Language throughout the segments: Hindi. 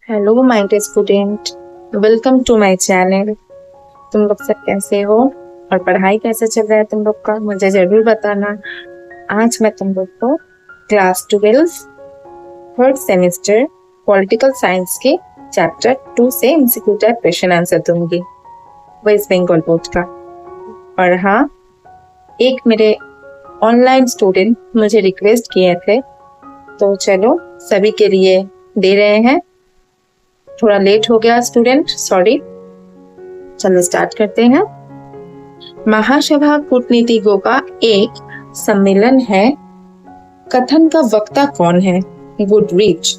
Hello my dear student, welcome to my channel. तुम लोग सब कैसे हो और पढ़ाई कैसे चल रहा है तुम लोग का, मुझे जरूर बताना। आज मैं तुम लोग को class 12 third semester political science के चैप्टर 2 से एमसीक्यू टाइप क्वेश्चन आंसर दूंगी, वेस्ट बंगाल बोर्ड का। और हाँ, एक मेरे ऑनलाइन स्टूडेंट मुझे रिक्वेस्ट किए थे, तो चलो सभी के लिए दे रहे हैं। थोड़ा लेट हो गया स्टूडेंट, सॉरी। चलो स्टार्ट करते हैं। महासभा कूटनीतिज्ञों का एक सम्मेलन है। कथन का वक्ता कौन है? गुडरिच।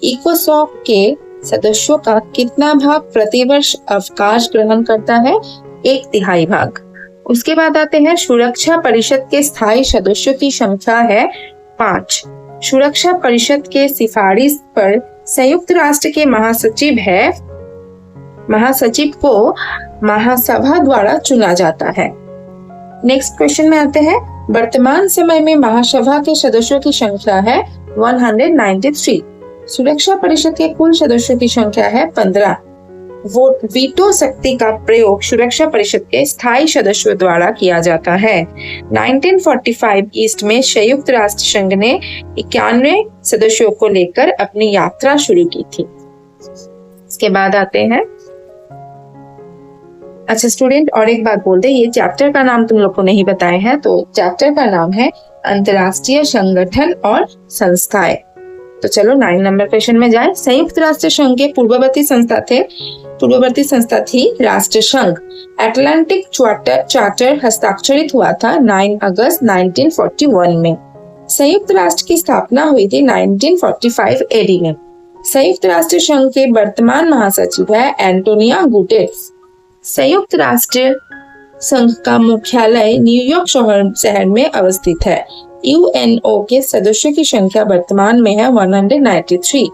इकोसॉक के सदस्यों का कितना भाग प्रतिवर्ष अवकाश ग्रहण करता है? 1/3 भाग। उसके बाद आते हैं सुरक्षा परिषद के स्थायी सदस्यों की संख्या है 5। सुरक्षा परिषद के सिफारिश पर संयुक्त राष्ट्र के महासचिव है। महासचिव को महासभा द्वारा चुना जाता है। नेक्स्ट क्वेश्चन में आते हैं। वर्तमान समय में महासभा के सदस्यों की संख्या है 193। सुरक्षा परिषद के कुल सदस्यों की संख्या है 15। वोट वीटो शक्ति का प्रयोग सुरक्षा परिषद के स्थायी सदस्यों द्वारा किया जाता है। 1945 ईस्ट में संयुक्त राष्ट्र संघ ने 91 सदस्यों को लेकर अपनी यात्रा शुरू की थी। इसके बाद आते हैं। अच्छा स्टूडेंट, और एक बात बोल दे, ये चैप्टर का नाम तुम लोग को नहीं बताए हैं, तो चैप्टर का नाम है अंतर्राष्ट्रीय संगठन और संस्थाएं। तो चलो 9 नंबर क्वेश्चन में जाए। संयुक्त राष्ट्र संघ के पूर्ववर्ती संस्था थी राष्ट्र संघ। अटलांटिक चार्टर हस्ताक्षरित हुआ था 9 अगस्त 1941 में। संयुक्त राष्ट्र की स्थापना हुई थी 1945 एडी में। संयुक्त राष्ट्र संघ के वर्तमान महासचिव है एंटोनियो गुटेरेस। संयुक्त राष्ट्र संघ का मुख्यालय न्यूयॉर्क शहर में अवस्थित है। यूएनओ के सदस्यों की संख्या वर्तमान में है 193।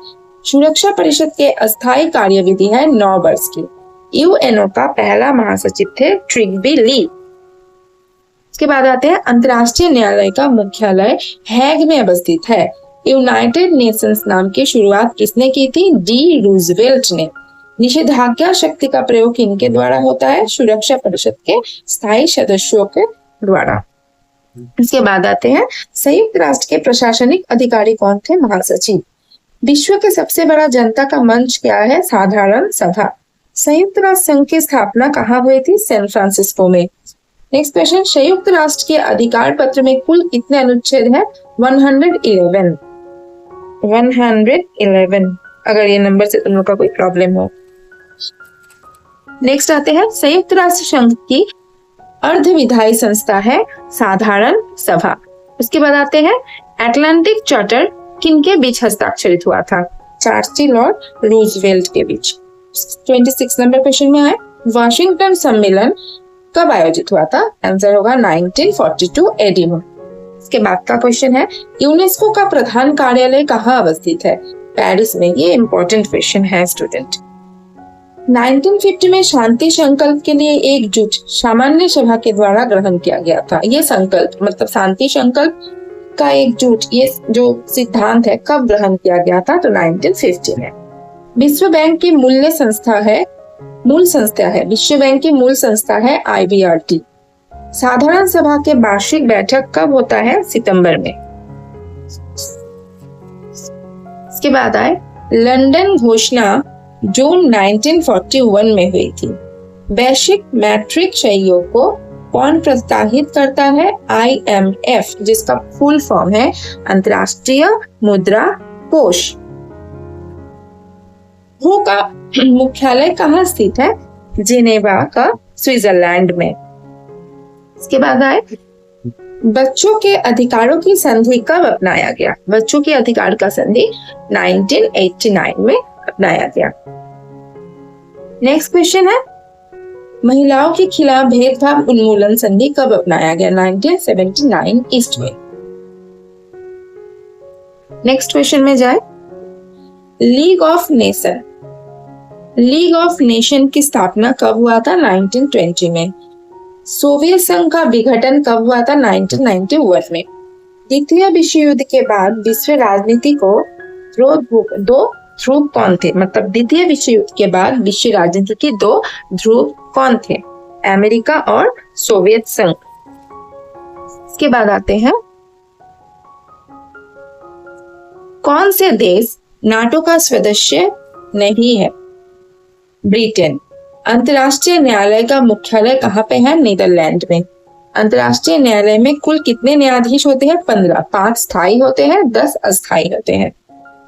सुरक्षा परिषद के अस्थायी कार्यविधि है 9 वर्ष की। यूएनओ का पहला महासचिव थे ट्रिग्बी ली। इसके बाद आते हैं। अंतर्राष्ट्रीय न्यायालय का मुख्यालय हैग में अवस्थित है। यूनाइटेड नेशंस नाम की शुरुआत किसने की थी? डी रूजवेल्ट ने। निषेधाज्ञा शक्ति का प्रयोग इनके द्वारा होता है, सुरक्षा परिषद के स्थायी सदस्यों के द्वारा। इसके बाद आते हैं। संयुक्त राष्ट्र के प्रशासनिक अधिकारी कौन थे? महासचिव। विश्व के सबसे बड़ा जनता का मंच क्या है? साधारण सभा। संयुक्त राष्ट्र संघ की स्थापना कहाँ हुई थी? सैन फ्रांसिस्को में। Next question. संयुक्त राष्ट्र के अधिकार पत्र में कुल कितने अनुच्छेद हैं? 111। अगर ये नंबर से तुम लोग का कोई प्रॉब्लम हो। नेक्स्ट आते हैं। संयुक्त राष्ट्र संघ की अर्धविधायी संस्था है साधारण सभा। उसके बाद आते हैं। अटलांटिक चार्टर किनके बीच हस्ताक्षरित हुआ था? चर्चिल और रूजवेल्ट के बीच। 26 नंबर क्वेश्चन में आए। वाशिंगटन सम्मेलन कब आयोजित हुआ था? आंसर होगा 1942 एडी में। इसके बाद का क्वेश्चन है। यूनेस्को का प्रधान कार्यालय कहाँ अवस्थित है? पेरिस में। ये इंपॉर्टेंट क्वेश्चन है स्टूडेंट। 1950 में शांति संकल्प के लिए एकजुट सामान्य सभा के द्वारा ग्रहण किया गया था। ये संकल्प मतलब शांति संकल्प का एकजुट, ये जो सिद्धांत है, कब ग्रहण किया गया था? तो 1950 में। विश्व बैंक की मूल संस्था है विश्व बैंक की मूल संस्था है IBRT। साधारण सभा के वार्षिक बैठक कब होता है? सितंबर में। इसके बाद आए। लंदन घोषणा जून 1941 में हुई थी। वैश्विक मौद्रिक सहयोग को कौन प्रोत्साहित करता है? IMF, जिसका फुल फॉर्म है अंतर्राष्ट्रीय मुद्रा कोष। WHO का मुख्यालय कहाँ स्थित है? जिनेवा का स्विट्जरलैंड में। इसके बाद आए। बच्चों के अधिकारों की संधि कब अपनाया गया? बच्चों के अधिकार का संधि 1989 में अपनाया गया। नेक्स्ट क्वेश्चन है। महिलाओं के खिलाफ भेदभाव उन्मूलन संधि कब अपनाया गया? 1979 ईस्ट में। नेक्स्ट क्वेश्चन में जाए। लीग ऑफ नेशन की स्थापना कब हुआ था? 1920 में। सोवियत संघ का विघटन कब हुआ था? 1991 में। द्वितीय विश्व युद्ध के बाद विश्व राजनीति को दो ध्रुव कौन थे? मतलब द्वितीय विश्व युद्ध के बाद विश्व राजनीति के दो ध्रुव कौन थे? अमेरिका और सोवियत संघ। इसके बाद आते हैं, कौन से देश नाटो का सदस्य नहीं है? ब्रिटेन। अंतर्राष्ट्रीय न्यायालय का मुख्यालय कहाँ पे है? नीदरलैंड में। अंतर्राष्ट्रीय न्यायालय में कुल कितने न्यायाधीश होते हैं? 15। 5 स्थायी होते हैं, 10 अस्थायी होते हैं।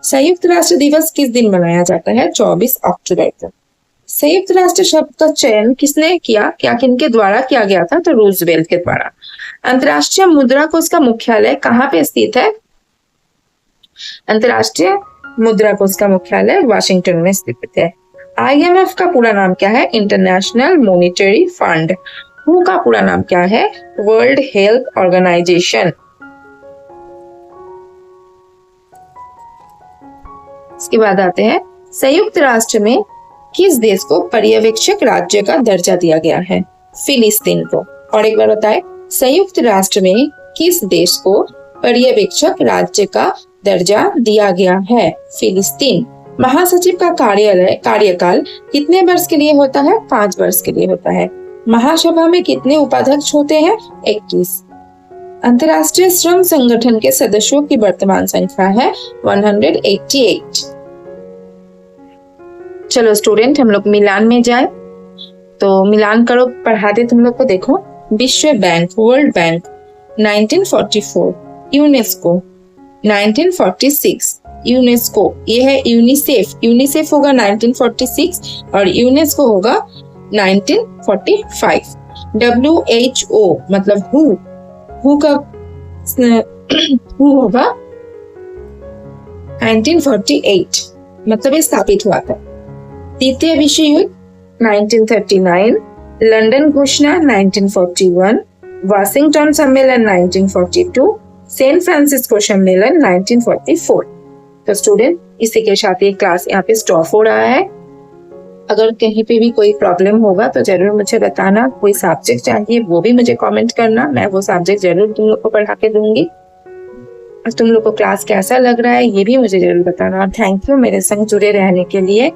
संयुक्त राष्ट्र दिवस किस दिन मनाया जाता है? 24 अक्टूबर को। संयुक्त राष्ट्र शब्द का चयन किसने किया? क्या किनके द्वारा किया गया था? तो रूजवेल्ट के द्वारा। अंतर्राष्ट्रीय मुद्रा कोष का मुख्यालय कहाँ पे स्थित है? अंतर्राष्ट्रीय मुद्रा कोष का मुख्यालय वाशिंगटन में स्थित है। IMF का पूरा नाम क्या है? International monetary fund. WHO का पूरा नाम क्या है? World Health Organization. इसके बाद आते हैं, संयुक्त राष्ट्र में किस देश को पर्यवेक्षक राज्य का दर्जा दिया गया है? फिलिस्तीन को। और एक बार बताएं, संयुक्त राष्ट्र में किस देश को पर्यवेक्षक राज्य का दर्जा दिया गया है? फिलिस्तीन। महासचिव का कार्यकाल कितने वर्ष के लिए होता है? 5 वर्ष के लिए होता है। महासभा में कितने उपाध्यक्ष होते हैं? 21। अंतर्राष्ट्रीय श्रम संगठन के सदस्यों की वर्तमान संख्या है 188। चलो स्टूडेंट, हम लोग मिलान में जाए। तो मिलान करो, पढ़ाते तुम लोग को। देखो, विश्व bank, world bank 1944, UNESCO 1946, UNESCO ये है यूनिसेफ, यूनिसेफ होगा 1946 और यूनेस्को होगा 1945। WHO मतलब हु का हु होगा 1948, मतलब ये स्थापित हुआ था। द्वितीय विश्व युद्ध 1939, लंदन घोषणा 1941, वाशिंगटन सम्मेलन 1942, सैन फ्रांसिस्को सम्मेलन 1944। तो स्टूडेंट, इसी के साथ ये क्लास यहाँ पे स्टॉप हो रहा है। अगर कहीं पे भी कोई प्रॉब्लम होगा तो जरूर मुझे बताना। कोई सब्जेक्ट चाहिए वो भी मुझे कमेंट करना, मैं वो सब्जेक्ट जरूर तुम लोग को पढ़ा के दूंगी। और तुम लोग को क्लास कैसा लग रहा है ये भी मुझे जरूर बताना। थैंक यू मेरे संग जुड़े रहने के लिए।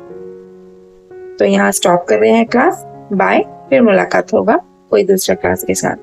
तो यहाँ स्टॉप कर रहे हैं क्लास। बाय, फिर मुलाकात होगा कोई दूसरा क्लास के साथ।